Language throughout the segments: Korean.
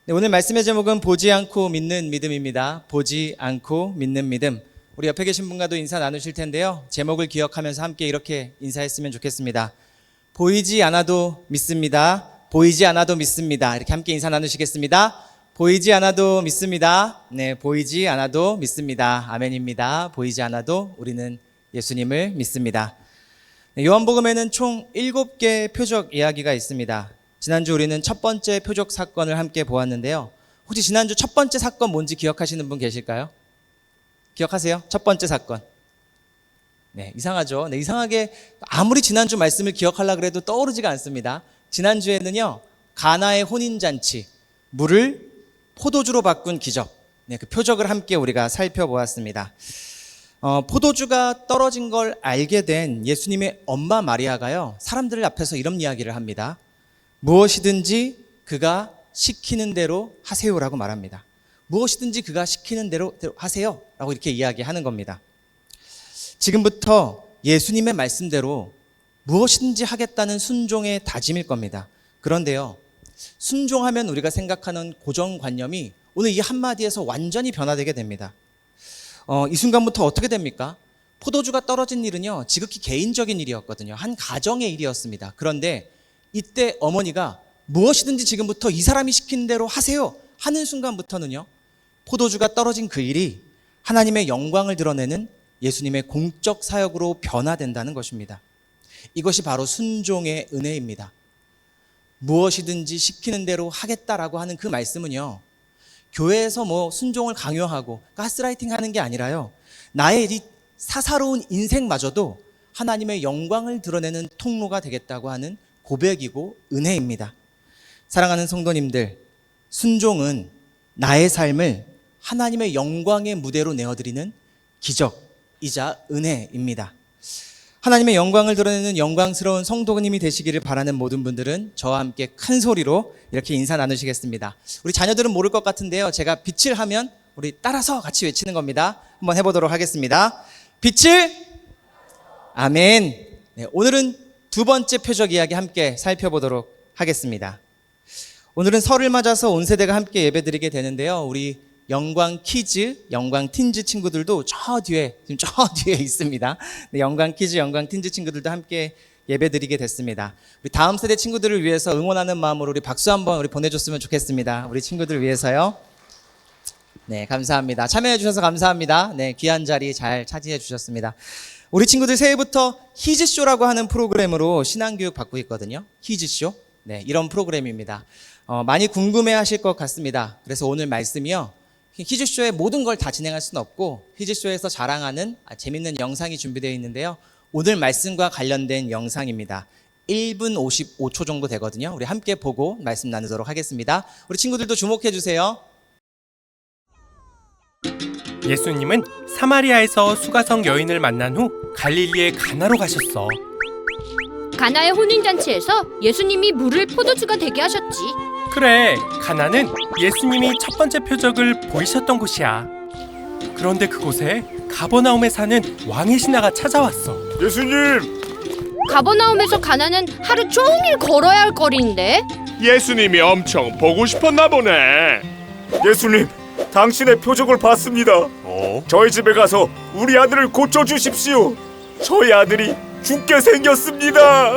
네, 오늘 말씀의 제목은 보지 않고 믿는 믿음입니다. 보지 않고 믿는 믿음. 우리 옆에 계신 분과도 인사 나누실 텐데요. 제목을 기억하면서 함께 이렇게 인사했으면 좋겠습니다. 보이지 않아도 믿습니다. 보이지 않아도 믿습니다. 이렇게 함께 인사 나누시겠습니다. 보이지 않아도 믿습니다. 네, 보이지 않아도 믿습니다. 아멘입니다. 보이지 않아도 우리는 예수님을 믿습니다. 네, 요한복음에는 총 7개의 표적 이야기가 있습니다. 지난주 우리는 첫 번째 표적 사건을 함께 보았는데요. 혹시 지난주 첫 번째 사건 뭔지 기억하시는 분 계실까요? 기억하세요? 첫 번째 사건. 네, 이상하죠? 네, 이상하게 아무리 지난주 말씀을 기억하려고 해도 떠오르지가 않습니다. 지난주에는요, 가나의 혼인잔치, 물을 포도주로 바꾼 기적, 네, 그 표적을 함께 우리가 살펴보았습니다. 포도주가 떨어진 걸 알게 된 예수님의 엄마 마리아가요, 사람들 앞에서 이런 이야기를 합니다. 무엇이든지 그가 시키는 대로 하세요라고 말합니다. 무엇이든지 그가 시키는 대로 하세요라고 이렇게 이야기하는 겁니다. 지금부터 예수님의 말씀대로 무엇이든지 하겠다는 순종의 다짐일 겁니다. 그런데요, 순종하면 우리가 생각하는 고정관념이 오늘 이 한마디에서 완전히 변화되게 됩니다. 이 순간부터 어떻게 됩니까? 포도주가 떨어진 일은요, 지극히 개인적인 일이었거든요. 한 가정의 일이었습니다. 그런데 이때 어머니가 무엇이든지 지금부터 이 사람이 시킨 대로 하세요 하는 순간부터는요, 포도주가 떨어진 그 일이 하나님의 영광을 드러내는 예수님의 공적 사역으로 변화된다는 것입니다. 이것이 바로 순종의 은혜입니다. 무엇이든지 시키는 대로 하겠다라고 하는 그 말씀은요, 교회에서 순종을 강요하고 가스라이팅 하는 게 아니라요, 나의 이 사사로운 인생마저도 하나님의 영광을 드러내는 통로가 되겠다고 하는 고백이고 은혜입니다. 사랑하는 성도님들, 순종은 나의 삶을 하나님의 영광의 무대로 내어드리는 기적이자 은혜입니다. 하나님의 영광을 드러내는 영광스러운 성도님이 되시기를 바라는 모든 분들은 저와 함께 큰 소리로 이렇게 인사 나누시겠습니다. 우리 자녀들은 모를 것 같은데요, 제가 빛을 하면 우리 따라서 같이 외치는 겁니다. 한번 해보도록 하겠습니다. 빛을, 아멘. 네, 오늘은 두 번째 표적 이야기 함께 살펴보도록 하겠습니다. 오늘은 설을 맞아서 온 세대가 함께 예배드리게 되는데요. 우리 영광 키즈, 영광 틴즈 친구들도 저 뒤에 있습니다. 네, 영광 키즈, 영광 틴즈 친구들도 함께 예배드리게 됐습니다. 우리 다음 세대 친구들을 위해서 응원하는 마음으로 우리 박수 한번 우리 보내줬으면 좋겠습니다. 우리 친구들 위해서요. 네, 감사합니다. 참여해 주셔서 감사합니다. 네, 귀한 자리 잘 차지해 주셨습니다. 우리 친구들 새해부터 히즈쇼라고 하는 프로그램으로 신앙교육 받고 있거든요. 히즈쇼. 네, 이런 프로그램입니다. 많이 궁금해 하실 것 같습니다. 그래서 오늘 말씀이요, 히즈쇼의 모든 걸 다 진행할 수는 없고 히즈쇼에서 자랑하는 재밌는 영상이 준비되어 있는데요. 오늘 말씀과 관련된 영상입니다. 1분 55초 정도 되거든요. 우리 함께 보고 말씀 나누도록 하겠습니다. 우리 친구들도 주목해 주세요. 예수님은 사마리아에서 수가성 여인을 만난 후 갈릴리의 가나로 가셨어. 가나의 혼인잔치에서 예수님이 물을 포도주가 되게 하셨지. 그래, 가나는 예수님이 첫 번째 표적을 보이셨던 곳이야. 그런데 그곳에 가버나움에 사는 왕의 신하가 찾아왔어. 예수님! 가버나움에서 가나는 하루 종일 걸어야 할 거리인데. 예수님이 엄청 보고 싶었나 보네. 예수님, 당신의 표적을 봤습니다. 저희 집에 가서 우리 아들을 고쳐주십시오. 저희 아들이 죽게 생겼습니다.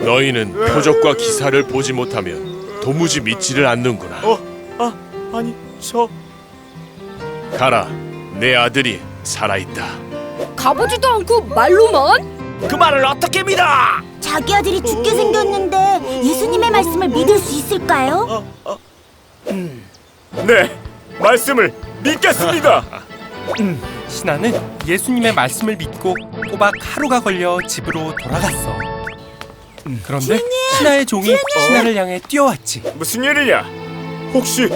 너희는 표적과 기사를 보지 못하면 도무지 믿지를 않는구나. 아니, 저... 가라, 내 아들이 살아있다. 가보지도 않고 말로만? 그 말을 어떻게 믿어? 자기 아들이 죽게 생겼는데 예수님의 말씀을 믿을 수 있을까요? 네, 말씀을 믿겠습니다. 신하는 예수님의 말씀을 믿고 꼬박 하루가 걸려 집으로 돌아갔어. 그런데 신하의 종이 신하를 향해 뛰어왔지. 무슨 일이냐? 혹시...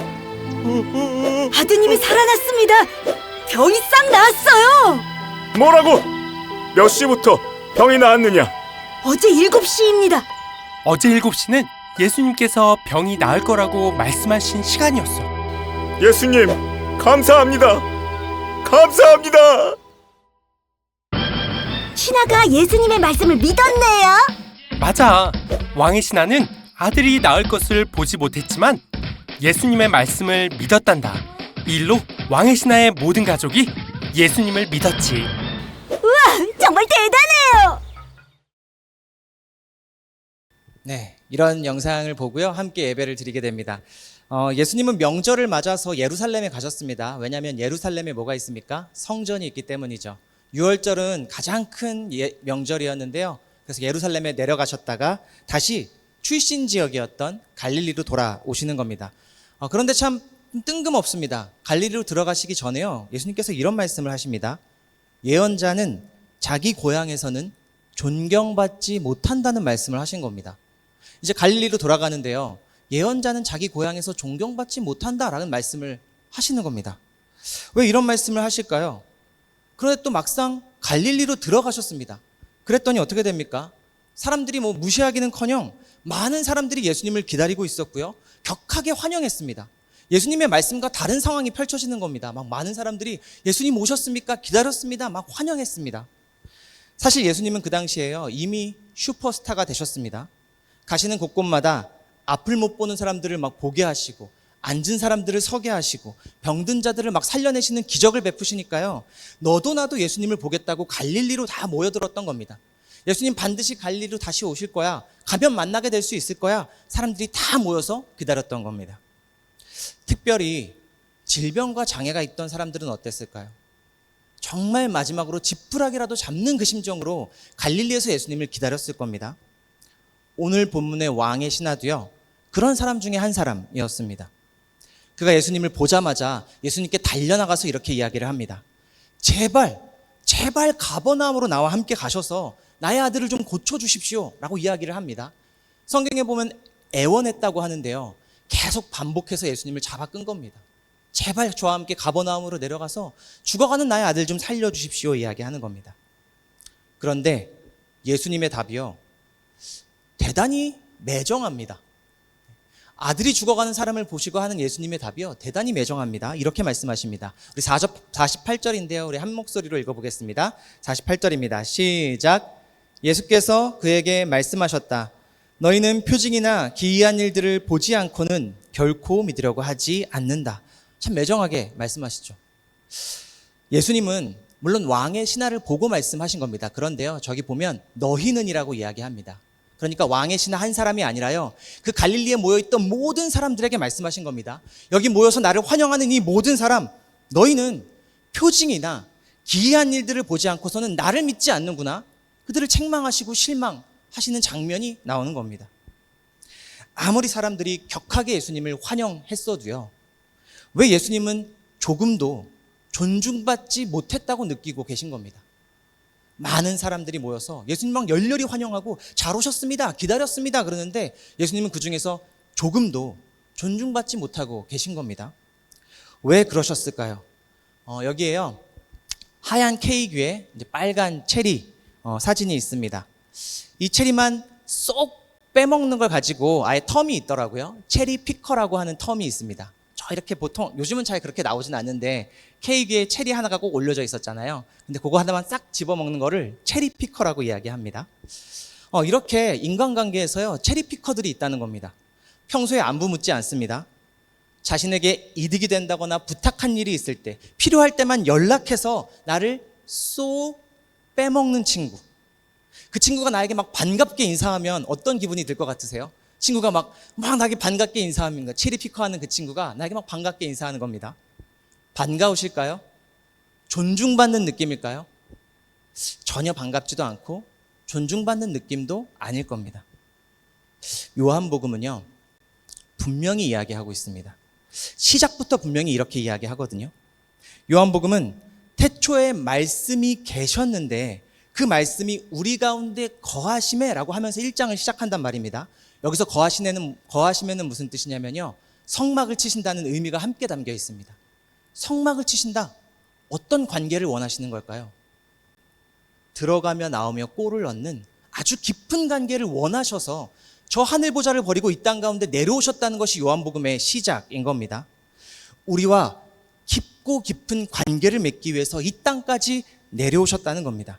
아드님이 살아났습니다. 병이 싹 나았어요. 뭐라고? 몇 시부터 병이 나았느냐? 어제 7시입니다. 어제 7시는 예수님께서 병이 나을 거라고 말씀하신 시간이었어. 예수님, 감사합니다. 감사합니다. 신하가 예수님의 말씀을 믿었네요. 맞아. 왕의 신하는 아들이 낳을 것을 보지 못했지만 예수님의 말씀을 믿었단다. 이 일로 왕의 신하의 모든 가족이 예수님을 믿었지. 정말 대단해요. 네, 이런 영상을 보고요. 함께 예배를 드리게 됩니다. 예수님은 명절을 맞아서 예루살렘에 가셨습니다. 왜냐하면 예루살렘에 뭐가 있습니까? 성전이 있기 때문이죠. 유월절은 가장 큰 명절이었는데요. 그래서 예루살렘에 내려가셨다가 다시 출신 지역이었던 갈릴리로 돌아오시는 겁니다. 그런데 참 뜬금없습니다. 갈릴리로 들어가시기 전에요. 예수님께서 이런 말씀을 하십니다. 예언자는 자기 고향에서는 존경받지 못한다는 말씀을 하신 겁니다. 이제 갈릴리로 돌아가는데요. 예언자는 자기 고향에서 존경받지 못한다라는 말씀을 하시는 겁니다. 왜 이런 말씀을 하실까요? 그런데 또 막상 갈릴리로 들어가셨습니다. 그랬더니 어떻게 됩니까? 사람들이 무시하기는커녕 많은 사람들이 예수님을 기다리고 있었고요. 격하게 환영했습니다. 예수님의 말씀과 다른 상황이 펼쳐지는 겁니다. 막 많은 사람들이 예수님 오셨습니까? 기다렸습니다. 막 환영했습니다. 사실 예수님은 그 당시에요. 이미 슈퍼스타가 되셨습니다. 가시는 곳곳마다 앞을 못 보는 사람들을 막 보게 하시고 앉은 사람들을 서게 하시고 병든 자들을 막 살려내시는 기적을 베푸시니까요. 너도 나도 예수님을 보겠다고 갈릴리로 다 모여들었던 겁니다. 예수님 반드시 갈릴리로 다시 오실 거야. 가면 만나게 될 수 있을 거야. 사람들이 다 모여서 기다렸던 겁니다. 특별히 질병과 장애가 있던 사람들은 어땠을까요? 정말 마지막으로 지푸라기라도 잡는 그 심정으로 갈릴리에서 예수님을 기다렸을 겁니다. 오늘 본문의 왕의 신하도요. 그런 사람 중에 한 사람이었습니다. 그가 예수님을 보자마자 예수님께 달려나가서 이렇게 이야기를 합니다. 제발 가버나움으로 나와 함께 가셔서 나의 아들을 좀 고쳐주십시오 라고 이야기를 합니다. 성경에 보면 애원했다고 하는데요. 계속 반복해서 예수님을 잡아 끈 겁니다. 제발 저와 함께 가버나움으로 내려가서 죽어가는 나의 아들 좀 살려주십시오 이야기하는 겁니다. 그런데 예수님의 답이요. 대단히 매정합니다. 아들이 죽어가는 사람을 보시고 하는 예수님의 답이요. 대단히 매정합니다. 이렇게 말씀하십니다. 우리 48절인데요. 우리 한 목소리로 읽어보겠습니다. 48절입니다. 시작. 예수께서 그에게 말씀하셨다. 너희는 표징이나 기이한 일들을 보지 않고는 결코 믿으려고 하지 않는다. 참 매정하게 말씀하시죠. 예수님은 물론 왕의 신하를 보고 말씀하신 겁니다. 그런데요. 저기 보면 너희는이라고 이야기합니다. 그러니까 왕의 신하 한 사람이 아니라요. 그 갈릴리에 모여있던 모든 사람들에게 말씀하신 겁니다. 여기 모여서 나를 환영하는 이 모든 사람, 너희는 표징이나 기이한 일들을 보지 않고서는 나를 믿지 않는구나. 그들을 책망하시고 실망하시는 장면이 나오는 겁니다. 아무리 사람들이 격하게 예수님을 환영했어도요. 왜 예수님은 조금도 존중받지 못했다고 느끼고 계신 겁니다. 많은 사람들이 모여서 예수님 막 열렬히 환영하고 잘 오셨습니다. 기다렸습니다. 그러는데 예수님은 그 중에서 조금도 존중받지 못하고 계신 겁니다. 왜 그러셨을까요? 여기에요. 하얀 케이크 위에 이제 빨간 체리 사진이 있습니다. 이 체리만 쏙 빼먹는 걸 가지고 아예 텀이 있더라고요. 체리 피커라고 하는 텀이 있습니다. 저 이렇게 보통 요즘은 잘 그렇게 나오진 않는데 케이크에 체리 하나가 꼭 올려져 있었잖아요. 근데 그거 하나만 싹 집어먹는 거를 체리 피커라고 이야기합니다. 이렇게 인간관계에서요. 체리 피커들이 있다는 겁니다. 평소에 안부 묻지 않습니다. 자신에게 이득이 된다거나 부탁한 일이 있을 때 필요할 때만 연락해서 나를 쏙 빼먹는 친구. 그 친구가 나에게 막 반갑게 인사하면 어떤 기분이 들 것 같으세요? 친구가 막 나에게 반갑게 인사하는 거, 체리 피커하는 그 친구가 나에게 막 반갑게 인사하는 겁니다. 반가우실까요? 존중받는 느낌일까요? 전혀 반갑지도 않고 존중받는 느낌도 아닐 겁니다. 요한복음은요, 분명히 이야기하고 있습니다. 시작부터 분명히 이렇게 이야기하거든요. 요한복음은 태초에 말씀이 계셨는데 그 말씀이 우리 가운데 거하심에 라고 하면서 1장을 시작한단 말입니다. 여기서 거하시면은 무슨 뜻이냐면요. 성막을 치신다는 의미가 함께 담겨 있습니다. 성막을 치신다. 어떤 관계를 원하시는 걸까요? 들어가며 나오며 꼴을 얻는 아주 깊은 관계를 원하셔서 저 하늘 보좌를 버리고 이 땅 가운데 내려오셨다는 것이 요한복음의 시작인 겁니다. 우리와 깊고 깊은 관계를 맺기 위해서 이 땅까지 내려오셨다는 겁니다.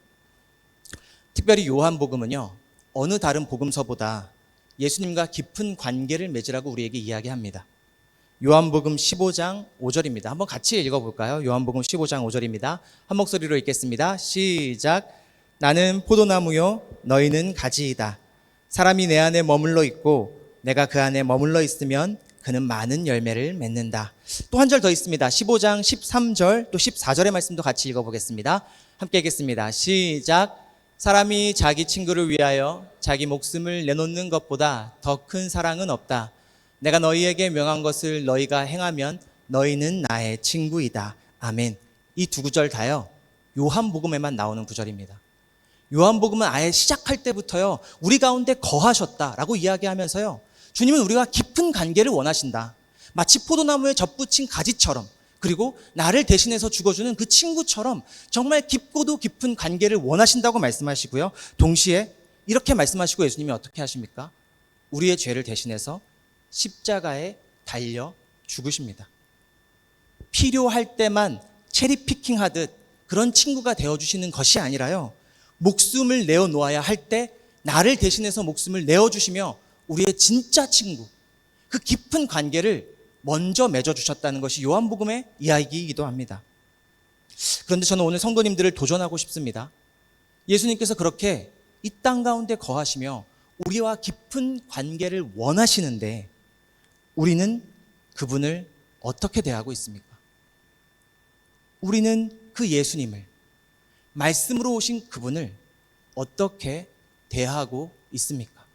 특별히 요한복음은요, 어느 다른 복음서보다 예수님과 깊은 관계를 맺으라고 우리에게 이야기합니다. 요한복음 15장 5절입니다. 한번 같이 읽어볼까요? 요한복음 15장 5절입니다. 한 목소리로 읽겠습니다. 시작. 나는 포도나무요 너희는 가지이다. 사람이 내 안에 머물러 있고 내가 그 안에 머물러 있으면 그는 많은 열매를 맺는다. 또 한 절 더 있습니다. 15장 13절 또 14절의 말씀도 같이 읽어보겠습니다. 함께 읽겠습니다. 시작. 사람이 자기 친구를 위하여 자기 목숨을 내놓는 것보다 더 큰 사랑은 없다. 내가 너희에게 명한 것을 너희가 행하면 너희는 나의 친구이다. 아멘. 이 두 구절 다요 요한복음에만 나오는 구절입니다. 요한복음은 아예 시작할 때부터요 우리 가운데 거하셨다라고 이야기하면서요 주님은 우리와 깊은 관계를 원하신다. 마치 포도나무에 덧붙인 가지처럼, 그리고 나를 대신해서 죽어주는 그 친구처럼 정말 깊고도 깊은 관계를 원하신다고 말씀하시고요. 동시에 이렇게 말씀하시고 예수님이 어떻게 하십니까? 우리의 죄를 대신해서 십자가에 달려 죽으십니다. 필요할 때만 체리피킹 하듯 그런 친구가 되어주시는 것이 아니라요, 목숨을 내어놓아야 할 때 나를 대신해서 목숨을 내어주시며 우리의 진짜 친구, 그 깊은 관계를 먼저 맺어주셨다는 것이 요한복음의 이야기이기도 합니다. 그런데 저는 오늘 성도님들을 도전하고 싶습니다. 예수님께서 그렇게 이 땅 가운데 거하시며 우리와 깊은 관계를 원하시는데 우리는 그분을 어떻게 대하고 있습니까? 우리는 그 예수님을, 말씀으로 오신 그분을 어떻게 대하고 있습니까?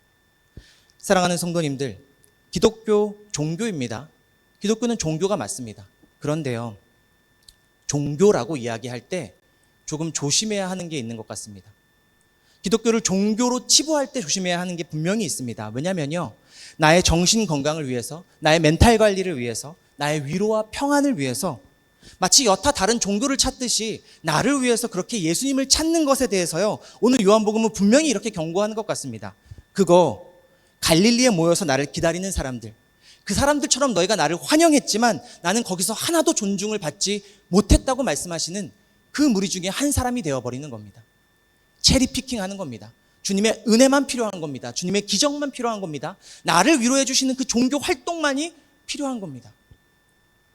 사랑하는 성도님들, 기독교 종교입니다. 기독교는 종교가 맞습니다. 그런데요, 종교라고 이야기할 때 조금 조심해야 하는 게 있는 것 같습니다. 기독교를 종교로 치부할 때 조심해야 하는 게 분명히 있습니다. 왜냐면요, 나의 정신 건강을 위해서, 나의 멘탈 관리를 위해서, 나의 위로와 평안을 위해서 마치 여타 다른 종교를 찾듯이 나를 위해서 그렇게 예수님을 찾는 것에 대해서요, 오늘 요한복음은 분명히 이렇게 경고하는 것 같습니다. 그거 갈릴리에 모여서 나를 기다리는 사람들, 그 사람들처럼 너희가 나를 환영했지만 나는 거기서 하나도 존중을 받지 못했다고 말씀하시는 그 무리 중에 한 사람이 되어버리는 겁니다. 체리피킹 하는 겁니다. 주님의 은혜만 필요한 겁니다. 주님의 기적만 필요한 겁니다. 나를 위로해 주시는 그 종교 활동만이 필요한 겁니다.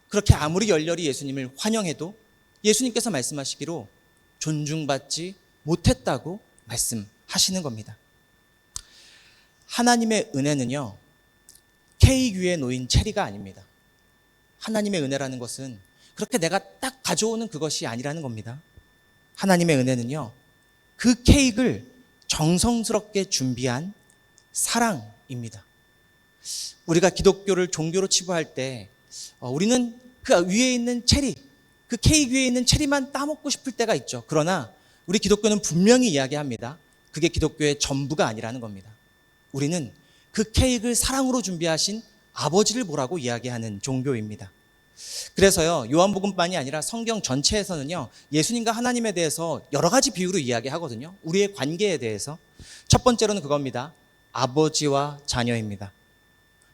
그렇게 아무리 열렬히 예수님을 환영해도 예수님께서 말씀하시기로 존중받지 못했다고 말씀하시는 겁니다. 하나님의 은혜는요, 케이크 위에 놓인 체리가 아닙니다. 하나님의 은혜라는 것은 그렇게 내가 딱 가져오는 그것이 아니라는 겁니다. 하나님의 은혜는요, 그 케이크를 정성스럽게 준비한 사랑입니다. 우리가 기독교를 종교로 치부할 때 우리는 그 위에 있는 체리, 그 케이크 위에 있는 체리만 따먹고 싶을 때가 있죠. 그러나 우리 기독교는 분명히 이야기합니다. 그게 기독교의 전부가 아니라는 겁니다. 우리는 그 케이크를 사랑으로 준비하신 아버지를 보라고 이야기하는 종교입니다. 그래서요, 요한복음만이 아니라 성경 전체에서는요, 예수님과 하나님에 대해서 여러 가지 비유로 이야기하거든요. 우리의 관계에 대해서. 첫 번째로는 그겁니다. 아버지와 자녀입니다.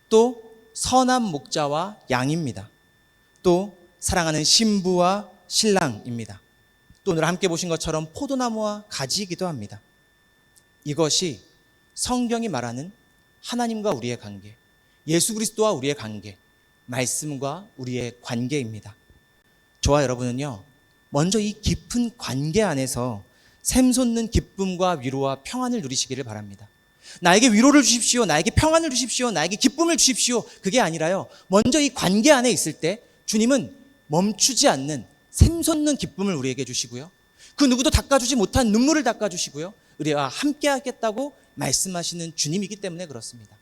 또 선한 목자와 양입니다. 또 사랑하는 신부와 신랑입니다. 또 오늘 함께 보신 것처럼 포도나무와 가지이기도 합니다. 이것이 성경이 말하는 하나님과 우리의 관계, 예수 그리스도와 우리의 관계, 말씀과 우리의 관계입니다. 저와 여러분은요, 먼저 이 깊은 관계 안에서 샘솟는 기쁨과 위로와 평안을 누리시기를 바랍니다. 나에게 위로를 주십시오, 나에게 평안을 주십시오, 나에게 기쁨을 주십시오, 그게 아니라요, 먼저 이 관계 안에 있을 때 주님은 멈추지 않는 샘솟는 기쁨을 우리에게 주시고요, 그 누구도 닦아주지 못한 눈물을 닦아주시고요, 우리와 함께 하겠다고 말씀하시는 주님이기 때문에 그렇습니다.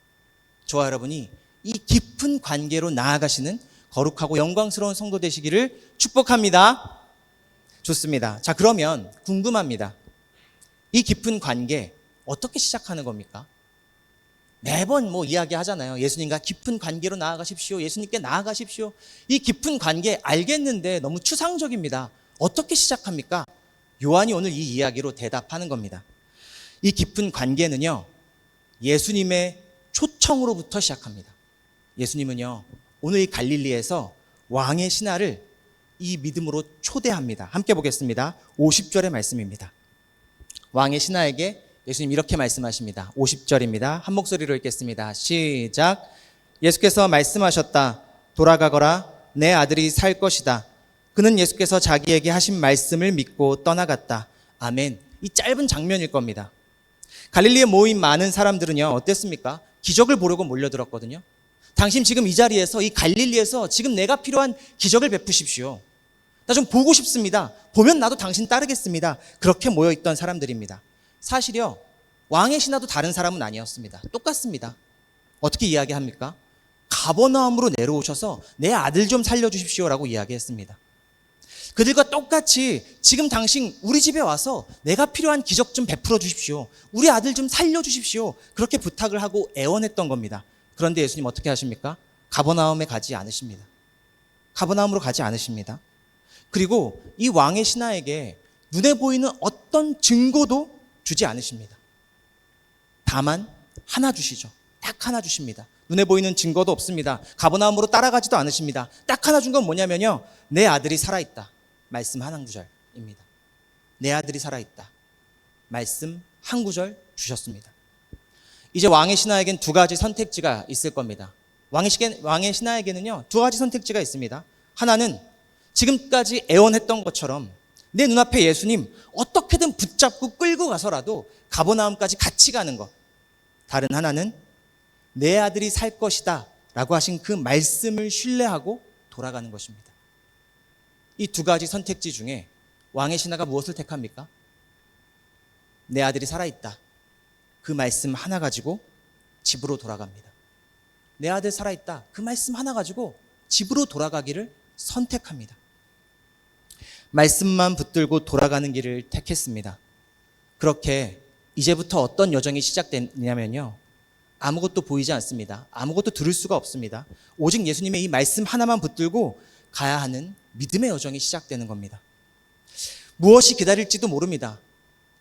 저와 여러분이 이 깊은 관계로 나아가시는 거룩하고 영광스러운 성도 되시기를 축복합니다. 좋습니다. 자, 그러면 궁금합니다. 이 깊은 관계 어떻게 시작하는 겁니까? 매번 이야기하잖아요. 예수님과 깊은 관계로 나아가십시오. 예수님께 나아가십시오. 이 깊은 관계 알겠는데 너무 추상적입니다. 어떻게 시작합니까? 요한이 오늘 이 이야기로 대답하는 겁니다. 이 깊은 관계는요, 예수님의 초청으로부터 시작합니다. 예수님은요, 오늘 이 갈릴리에서 왕의 신하를 이 믿음으로 초대합니다. 함께 보겠습니다. 50절의 말씀입니다. 왕의 신하에게 예수님 이렇게 말씀하십니다. 50절입니다. 한 목소리로 읽겠습니다. 시작. 예수께서 말씀하셨다. 돌아가거라 내 아들이 살 것이다. 그는 예수께서 자기에게 하신 말씀을 믿고 떠나갔다. 아멘. 이 짧은 장면일 겁니다. 갈릴리에 모인 많은 사람들은요, 어땠습니까? 기적을 보려고 몰려들었거든요. 당신 지금 이 자리에서, 이 갈릴리에서 지금 내가 필요한 기적을 베푸십시오. 나 좀 보고 싶습니다. 보면 나도 당신 따르겠습니다. 그렇게 모여있던 사람들입니다. 사실요, 왕의 신하도 다른 사람은 아니었습니다. 똑같습니다. 어떻게 이야기합니까? 가버나움으로 내려오셔서 내 아들 좀 살려주십시오라고 이야기했습니다. 그들과 똑같이 지금 당신 우리 집에 와서 내가 필요한 기적 좀 베풀어 주십시오. 우리 아들 좀 살려주십시오. 그렇게 부탁을 하고 애원했던 겁니다. 그런데 예수님 어떻게 하십니까? 가버나움에 가지 않으십니다. 가버나움으로 가지 않으십니다. 그리고 이 왕의 신하에게 눈에 보이는 어떤 증거도 주지 않으십니다. 다만 하나 주시죠. 딱 하나 주십니다. 눈에 보이는 증거도 없습니다. 가버나움으로 따라가지도 않으십니다. 딱 하나 준 건 뭐냐면요, 내 아들이 살아있다. 말씀 한 구절입니다. 내 아들이 살아있다. 말씀 한 구절 주셨습니다. 이제 왕의 신하에겐 두 가지 선택지가 있을 겁니다. 왕의 신하에게는요, 두 가지 선택지가 있습니다. 하나는 지금까지 애원했던 것처럼 내 눈앞에 예수님 어떻게든 붙잡고 끌고 가서라도 가버나움까지 같이 가는 것. 다른 하나는 내 아들이 살 것이다 라고 하신 그 말씀을 신뢰하고 돌아가는 것입니다. 이 두 가지 선택지 중에 왕의 신하가 무엇을 택합니까? 내 아들이 살아있다. 그 말씀 하나 가지고 집으로 돌아갑니다. 내 아들 살아있다. 그 말씀 하나 가지고 집으로 돌아가기를 선택합니다. 말씀만 붙들고 돌아가는 길을 택했습니다. 그렇게 이제부터 어떤 여정이 시작되냐면요, 아무것도 보이지 않습니다. 아무것도 들을 수가 없습니다. 오직 예수님의 이 말씀 하나만 붙들고 가야 하는 믿음의 여정이 시작되는 겁니다. 무엇이 기다릴지도 모릅니다.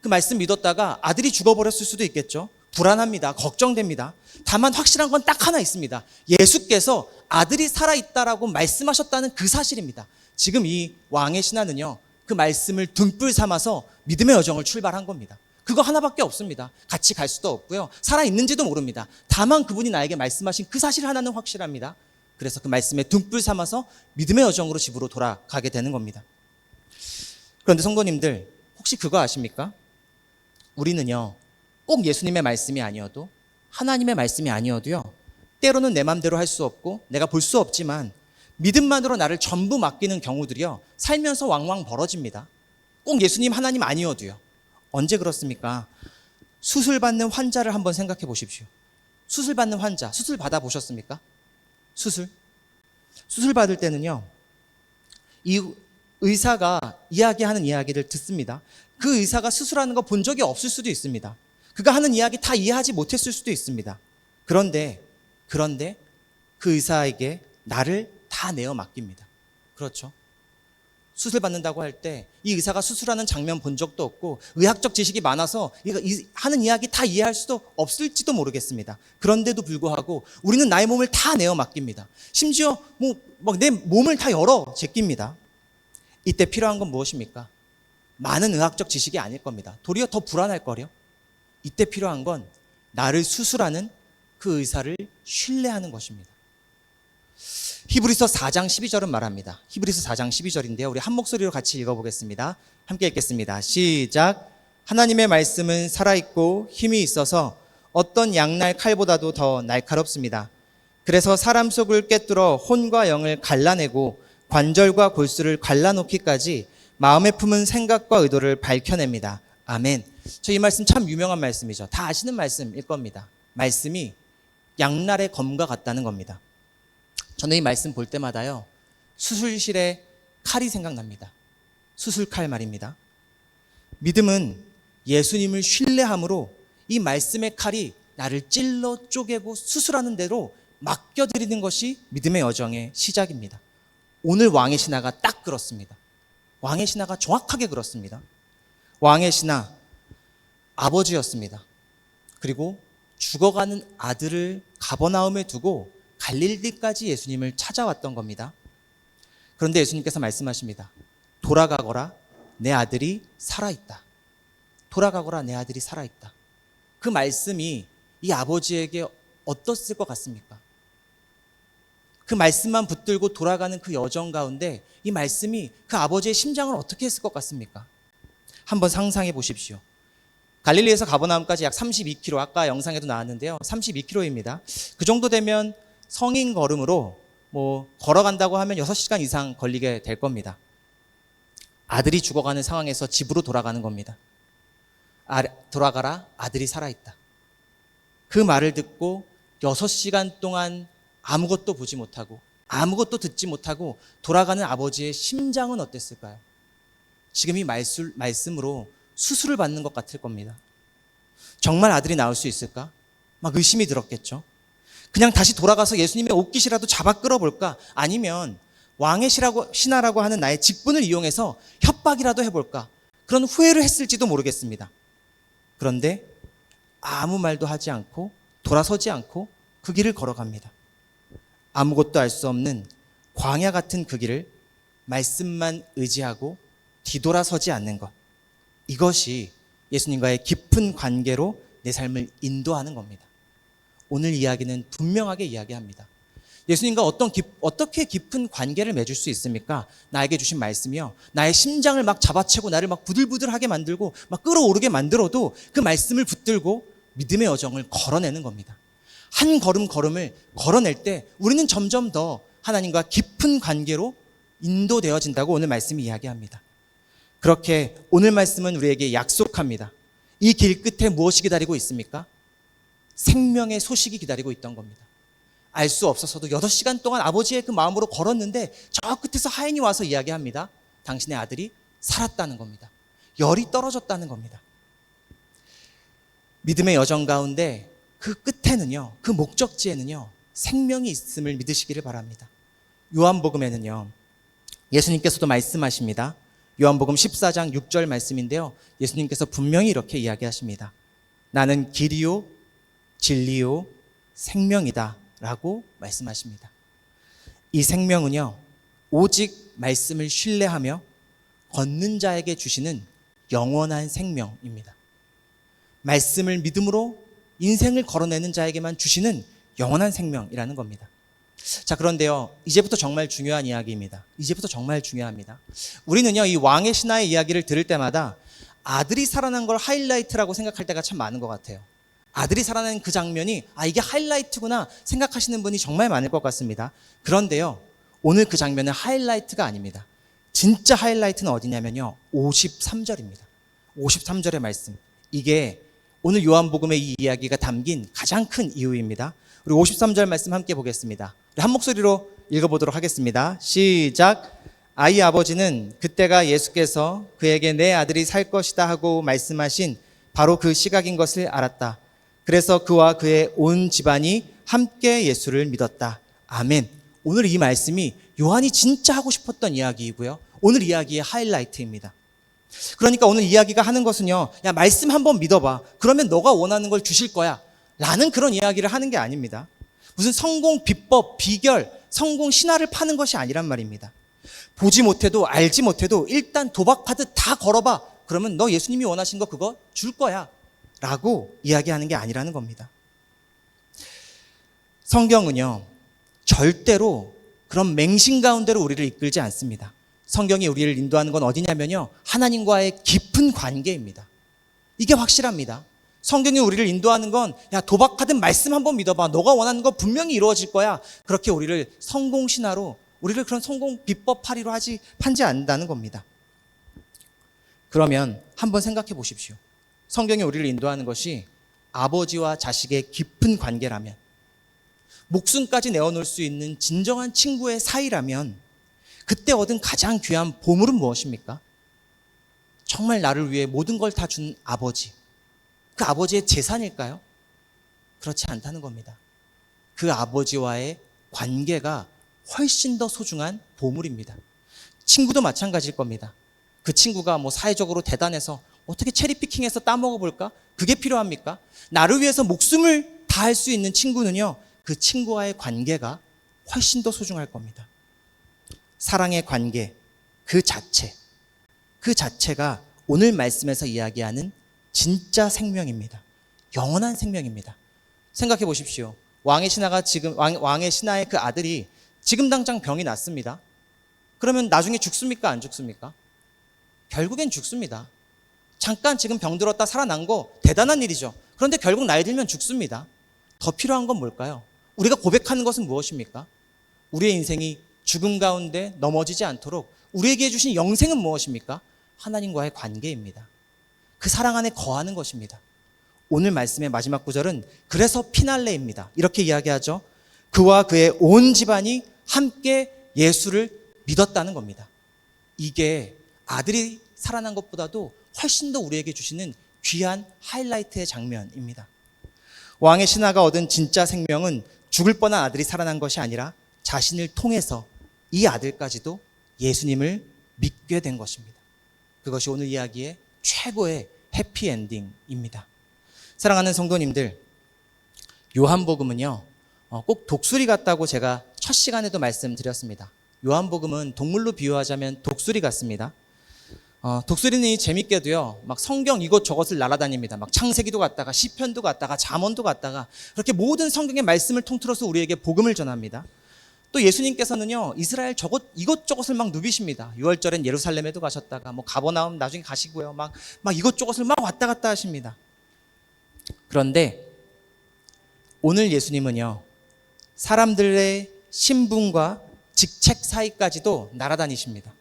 그 말씀 믿었다가 아들이 죽어버렸을 수도 있겠죠. 불안합니다. 걱정됩니다. 다만 확실한 건 딱 하나 있습니다. 예수께서 아들이 살아있다라고 말씀하셨다는 그 사실입니다. 지금 이 왕의 신하는요, 그 말씀을 등불 삼아서 믿음의 여정을 출발한 겁니다. 그거 하나밖에 없습니다. 같이 갈 수도 없고요. 살아있는지도 모릅니다. 다만 그분이 나에게 말씀하신 그 사실 하나는 확실합니다. 그래서 그 말씀에 등불 삼아서 믿음의 여정으로 집으로 돌아가게 되는 겁니다. 그런데 성도님들, 혹시 그거 아십니까? 우리는요, 꼭 예수님의 말씀이 아니어도, 하나님의 말씀이 아니어도요, 때로는 내 맘대로 할 수 없고 내가 볼 수 없지만 믿음만으로 나를 전부 맡기는 경우들이요, 살면서 왕왕 벌어집니다. 꼭 예수님, 하나님 아니어도요. 언제 그렇습니까? 수술 받는 환자를 한번 생각해 보십시오. 수술 받는 환자, 수술 받아보셨습니까? 수술 받을 때는요, 이 의사가 이야기하는 이야기를 듣습니다. 그 의사가 수술하는 거 본 적이 없을 수도 있습니다. 그가 하는 이야기 다 이해하지 못했을 수도 있습니다. 그런데 그 의사에게 나를 다 내어 맡깁니다. 그렇죠? 수술 받는다고 할 때 이 의사가 수술하는 장면 본 적도 없고 의학적 지식이 많아서 하는 이야기 다 이해할 수도 없을지도 모르겠습니다. 그런데도 불구하고 우리는 나의 몸을 다 내어 맡깁니다. 심지어 내 몸을 다 열어 제낍니다. 이때 필요한 건 무엇입니까? 많은 의학적 지식이 아닐 겁니다. 도리어 더 불안할 거려. 이때 필요한 건 나를 수술하는 그 의사를 신뢰하는 것입니다. 히브리서 4장 12절은 말합니다. 히브리서 4장 12절인데요. 우리 한 목소리로 같이 읽어보겠습니다. 함께 읽겠습니다. 시작. 하나님의 말씀은 살아있고 힘이 있어서 어떤 양날 칼보다도 더 날카롭습니다. 그래서 사람 속을 꿰뚫어 혼과 영을 갈라내고 관절과 골수를 갈라놓기까지 마음에 품은 생각과 의도를 밝혀냅니다. 아멘. 저 이 말씀 참 유명한 말씀이죠. 다 아시는 말씀일 겁니다. 말씀이 양날의 검과 같다는 겁니다. 저는 이 말씀 볼 때마다요, 수술실에 칼이 생각납니다. 수술칼 말입니다. 믿음은 예수님을 신뢰함으로 이 말씀의 칼이 나를 찔러 쪼개고 수술하는 대로 맡겨드리는 것이 믿음의 여정의 시작입니다. 오늘 왕의 신하가 딱 그렇습니다. 왕의 신하가 정확하게 그렇습니다. 왕의 신하, 아버지였습니다. 그리고 죽어가는 아들을 가버나움에 두고 갈릴리까지 예수님을 찾아왔던 겁니다. 그런데 예수님께서 말씀하십니다. 돌아가거라, 내 아들이 살아있다. 돌아가거라, 내 아들이 살아있다. 그 말씀이 이 아버지에게 어떻을 것 같습니까? 그 말씀만 붙들고 돌아가는 그 여정 가운데 이 말씀이 그 아버지의 심장을 어떻게 했을 것 같습니까? 한번 상상해 보십시오. 갈릴리에서 가버나움까지 약 32km, 아까 영상에도 나왔는데요. 32km입니다. 그 정도 되면 성인 걸음으로 걸어간다고 하면 6시간 이상 걸리게 될 겁니다. 아들이 죽어가는 상황에서 집으로 돌아가는 겁니다. 돌아가라, 아들이 살아있다. 그 말을 듣고 6시간 동안 아무것도 보지 못하고 아무것도 듣지 못하고 돌아가는 아버지의 심장은 어땠을까요? 지금 이 말씀으로 수술을 받는 것 같을 겁니다. 정말 아들이 나올 수 있을까? 막 의심이 들었겠죠. 그냥 다시 돌아가서 예수님의 옷깃이라도 잡아 끌어볼까? 아니면 왕의 신하라고 하는 나의 직분을 이용해서 협박이라도 해볼까? 그런 후회를 했을지도 모르겠습니다. 그런데 아무 말도 하지 않고 돌아서지 않고 그 길을 걸어갑니다. 아무것도 알 수 없는 광야 같은 그 길을 말씀만 의지하고 뒤돌아서지 않는 것. 이것이 예수님과의 깊은 관계로 내 삶을 인도하는 겁니다. 오늘 이야기는 분명하게 이야기합니다. 예수님과 어떻게 깊은 관계를 맺을 수 있습니까? 나에게 주신 말씀이요. 나의 심장을 막 잡아채고 나를 막 부들부들하게 만들고 막 끌어오르게 만들어도 그 말씀을 붙들고 믿음의 여정을 걸어내는 겁니다. 한 걸음을 걸어낼 때 우리는 점점 더 하나님과 깊은 관계로 인도되어진다고 오늘 말씀이 이야기합니다. 그렇게 오늘 말씀은 우리에게 약속합니다. 이 길 끝에 무엇이 기다리고 있습니까? 생명의 소식이 기다리고 있던 겁니다. 알 수 없어서도 6시간 동안 아버지의 그 마음으로 걸었는데 저 끝에서 하인이 와서 이야기합니다. 당신의 아들이 살았다는 겁니다. 열이 떨어졌다는 겁니다. 믿음의 여정 가운데 그 끝에는요, 그 목적지에는요, 생명이 있음을 믿으시기를 바랍니다. 요한복음에는요, 예수님께서도 말씀하십니다. 요한복음 14장 6절 말씀인데요. 예수님께서 분명히 이렇게 이야기하십니다. 나는 길이요, 진리요, 생명이다 라고 말씀하십니다. 이 생명은요, 오직 말씀을 신뢰하며 걷는 자에게 주시는 영원한 생명입니다. 말씀을 믿음으로 인생을 걸어내는 자에게만 주시는 영원한 생명이라는 겁니다. 자, 그런데요, 이제부터 정말 중요한 이야기입니다. 이제부터 정말 중요합니다. 우리는요, 이 왕의 신하의 이야기를 들을 때마다 아들이 살아난 걸 하이라이트라고 생각할 때가 참 많은 것 같아요. 아들이 살아난 그 장면이 이게 하이라이트구나 생각하시는 분이 정말 많을 것 같습니다. 그런데요, 오늘 그 장면은 하이라이트가 아닙니다. 진짜 하이라이트는 어디냐면요, 53절입니다. 53절의 말씀. 이게 오늘 요한복음의 이 이야기가 담긴 가장 큰 이유입니다. 우리 53절 말씀 함께 보겠습니다. 한 목소리로 읽어보도록 하겠습니다. 시작. 아이 아버지는 그때가 예수께서 그에게 내 아들이 살 것이다 하고 말씀하신 바로 그 시각인 것을 알았다. 그래서 그와 그의 온 집안이 함께 예수를 믿었다. 아멘. 오늘 이 말씀이 요한이 진짜 하고 싶었던 이야기이고요, 오늘 이야기의 하이라이트입니다. 그러니까 오늘 이야기가 하는 것은요, 야, 말씀 한번 믿어봐. 그러면 너가 원하는 걸 주실 거야 라는 그런 이야기를 하는 게 아닙니다. 무슨 성공 비법, 비결, 성공 신화를 파는 것이 아니란 말입니다. 보지 못해도 알지 못해도 일단 도박하듯 다 걸어봐. 그러면 너 예수님이 원하신 거 그거 줄 거야 라고 이야기하는 게 아니라는 겁니다. 성경은요, 절대로 그런 맹신 가운데로 우리를 이끌지 않습니다. 성경이 우리를 인도하는 건 어디냐면요, 하나님과의 깊은 관계입니다. 이게 확실합니다. 성경이 우리를 인도하는 건 야, 도박하든 말씀 한번 믿어봐. 너가 원하는 거 분명히 이루어질 거야. 그렇게 우리를 성공 신화로, 우리를 그런 성공 비법 파리로 판지 않는다는 겁니다. 그러면 한번 생각해 보십시오. 성경이 우리를 인도하는 것이 아버지와 자식의 깊은 관계라면, 목숨까지 내어놓을 수 있는 진정한 친구의 사이라면, 그때 얻은 가장 귀한 보물은 무엇입니까? 정말 나를 위해 모든 걸 다 준 아버지, 그 아버지의 재산일까요? 그렇지 않다는 겁니다. 그 아버지와의 관계가 훨씬 더 소중한 보물입니다. 친구도 마찬가지일 겁니다. 그 친구가 사회적으로 대단해서 어떻게 체리피킹해서 따먹어 볼까? 그게 필요합니까? 나를 위해서 목숨을 다할 수 있는 친구는요, 그 친구와의 관계가 훨씬 더 소중할 겁니다. 사랑의 관계, 그 자체가 오늘 말씀에서 이야기하는 진짜 생명입니다. 영원한 생명입니다. 생각해 보십시오. 왕의 신하의 그 아들이 지금 당장 병이 났습니다. 그러면 나중에 죽습니까? 안 죽습니까? 결국엔 죽습니다. 잠깐 지금 병들었다 살아난 거 대단한 일이죠. 그런데 결국 나이 들면 죽습니다. 더 필요한 건 뭘까요? 우리가 고백하는 것은 무엇입니까? 우리의 인생이 죽음 가운데 넘어지지 않도록 우리에게 주신 영생은 무엇입니까? 하나님과의 관계입니다. 그 사랑 안에 거하는 것입니다. 오늘 말씀의 마지막 구절은 그래서 피날레입니다. 이렇게 이야기하죠. 그와 그의 온 집안이 함께 예수를 믿었다는 겁니다. 이게 아들이 살아난 것보다도 훨씬 더 우리에게 주시는 귀한 하이라이트의 장면입니다. 왕의 신하가 얻은 진짜 생명은 죽을 뻔한 아들이 살아난 것이 아니라 자신을 통해서 이 아들까지도 예수님을 믿게 된 것입니다. 그것이 오늘 이야기의 최고의 해피엔딩입니다. 사랑하는 성도님들, 요한복음은요, 꼭 독수리 같다고 제가 첫 시간에도 말씀드렸습니다. 요한복음은 동물로 비유하자면 독수리 같습니다. 독수리는 재밌게도요, 막 성경 이것저것을 날아다닙니다. 막 창세기도 갔다가 시편도 갔다가 잠언도 갔다가 그렇게 모든 성경의 말씀을 통틀어서 우리에게 복음을 전합니다. 또 예수님께서는요, 이스라엘 이것저것을 막 누비십니다. 6월절엔 예루살렘에도 가셨다가 뭐 가버나움 나중에 가시고요. 막 이것저것을 막 왔다 갔다 하십니다. 그런데 오늘 예수님은요, 사람들의 신분과 직책 사이까지도 날아다니십니다.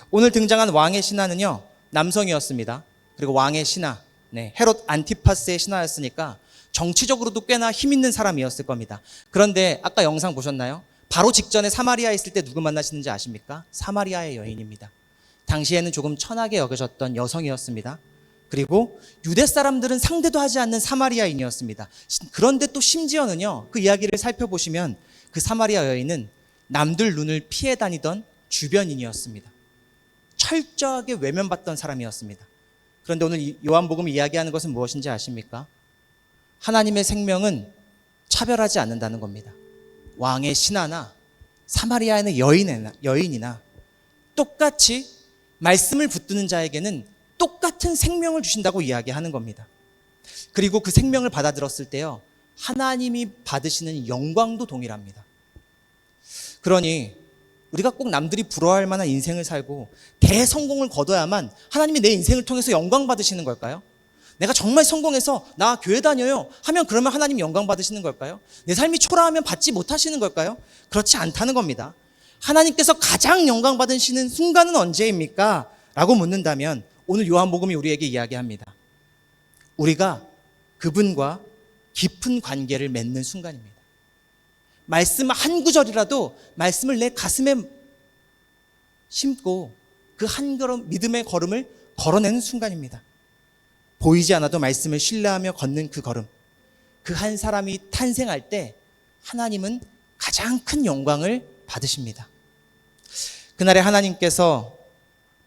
오늘 등장한 왕의 신하는요, 남성이었습니다. 그리고 왕의 신하, 헤롯 안티파스의 신하였으니까 정치적으로도 꽤나 힘 있는 사람이었을 겁니다. 그런데 아까 영상 보셨나요? 바로 직전에 사마리아에 있을 때 누구 만나시는지 아십니까? 사마리아의 여인입니다. 당시에는 조금 천하게 여겨졌던 여성이었습니다. 그리고 유대 사람들은 상대도 하지 않는 사마리아인이었습니다. 그런데 또 심지어는요, 그 이야기를 살펴보시면 그 사마리아 여인은 남들 눈을 피해 다니던 주변인이었습니다. 철저하게 외면받던 사람이었습니다. 그런데 오늘 요한복음이 이야기하는 것은 무엇인지 아십니까? 하나님의 생명은 차별하지 않는다는 겁니다. 왕의 신하나 사마리아의 여인이나 똑같이 말씀을 붙드는 자에게는 똑같은 생명을 주신다고 이야기하는 겁니다. 그리고 그 생명을 받아들였을 때요, 하나님이 받으시는 영광도 동일합니다. 그러니 우리가 꼭 남들이 부러워할 만한 인생을 살고 대성공을 거둬야만 하나님이 내 인생을 통해서 영광 받으시는 걸까요? 내가 정말 성공해서 나 교회 다녀요 하면 그러면 하나님 영광 받으시는 걸까요? 내 삶이 초라하면 받지 못하시는 걸까요? 그렇지 않다는 겁니다. 하나님께서 가장 영광 받으시는 순간은 언제입니까? 라고 묻는다면 오늘 요한복음이 우리에게 이야기합니다. 우리가 그분과 깊은 관계를 맺는 순간입니다. 말씀 한 구절이라도 말씀을 내 가슴에 심고 그 한 걸음 믿음의 걸음을 걸어내는 순간입니다. 보이지 않아도 말씀을 신뢰하며 걷는 그 걸음, 그 한 사람이 탄생할 때 하나님은 가장 큰 영광을 받으십니다. 그날에 하나님께서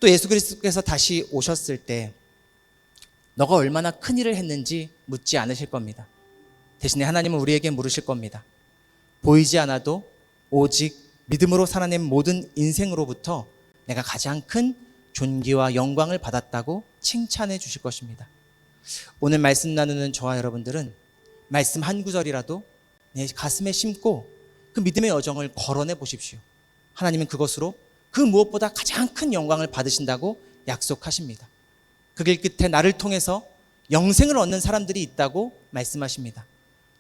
또 예수 그리스도께서 다시 오셨을 때 너가 얼마나 큰 일을 했는지 묻지 않으실 겁니다. 대신에 하나님은 우리에게 물으실 겁니다. 보이지 않아도 오직 믿음으로 살아낸 모든 인생으로부터 내가 가장 큰 존귀와 영광을 받았다고 칭찬해 주실 것입니다. 오늘 말씀 나누는 저와 여러분들은 말씀 한 구절이라도 내 가슴에 심고 그 믿음의 여정을 걸어내 보십시오. 하나님은 그것으로 그 무엇보다 가장 큰 영광을 받으신다고 약속하십니다. 그 길 끝에 나를 통해서 영생을 얻는 사람들이 있다고 말씀하십니다.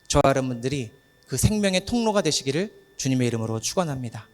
저와 여러분들이 그 생명의 통로가 되시기를 주님의 이름으로 축원합니다.